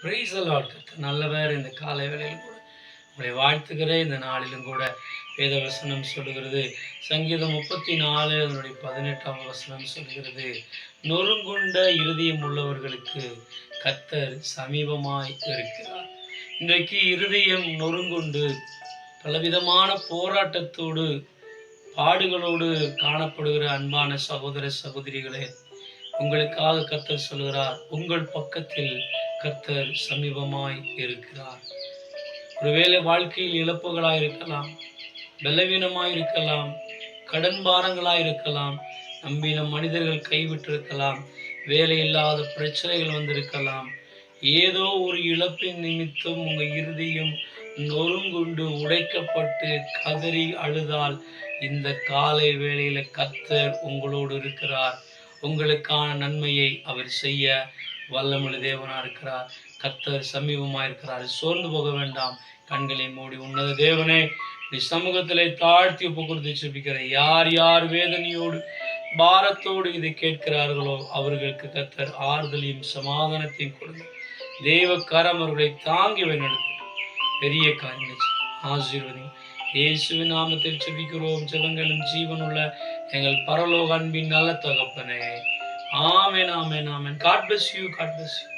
Praise the Lord. நல்லவர். இந்த காலை வேளையிலும் கூட உங்களை வாழ்த்துகிறேன். இந்த நாளிலும் கூட வேத வசனம் சொல்லுகிறது, சங்கீதம் 34 அதனுடைய 18ஆம் வசனம் சொல்கிறது, நொறுங்குண்ட இருதயம் உள்ளவர்களுக்கு கர்த்தர் சமீபமாய் இருக்கிறார். இன்றைக்கு இருதயம் நொறுங்குண்டு பலவிதமான போராட்டத்தோடு பாடுகளோடு காணப்படுகிற அன்பான சகோதர சகோதரிகளே, உங்களுக்காக கர்த்தர் சொல்கிறார், உங்கள் பக்கத்தில் கர்த்தர் சமீபமாய் இருக்கிறார். ஒருவேளை வாழ்க்கையில் இழப்புகளாய் இருக்கலாம், பலவீனமாய் இருக்கலாம், கடன் பாரங்களாய் இருக்கலாம், நம்பின மனிதர்கள் கைவிட்டிருக்கலாம், வேலை இல்லாத பிரச்சனைகள் வந்திருக்கலாம். ஏதோ ஒரு இழப்பின் நிமித்தம் உங்க இருதயம் நொறுங்குண்டு உடைக்கப்பட்டு கதறி அழுதால் இந்த காலை வேளையில கர்த்தர் உங்களோடு இருக்கிறார். உங்களுக்கான நன்மையை அவர் செய்ய வல்லமுள்ள தேவனா இருக்கிறார். கர்த்தர் சமீபமா இருக்கிறார். சோர்ந்து போக வேண்டாம். கண்களை மூடி உன்னத தேவனே, நீ சமூகத்திலே தாழ்த்தி ஒப்பு கொடுத்து ஜெபிக்கிறேன். யார் யார் வேதனையோடு பாரத்தோடு இதை கேட்கிறார்களோ அவர்களுக்கு கர்த்தர் ஆறுதலையும் சமாதானத்தையும் கொடுங்க. தேவ கரம் அவர்களை தாங்கி வழிநடத்தும். பெரிய காரியங்கள் ஆசீர்வதி. இயேசுவின் நாமத்தில் ஜெபிக்கிறோம். ஜெபங்களும் ஜீவனுள்ள எங்கள் பரலோக அன்பின் நல்ல தகப்பனே. ஆமென், ஆமென், ஆமென். God bless you. God bless you.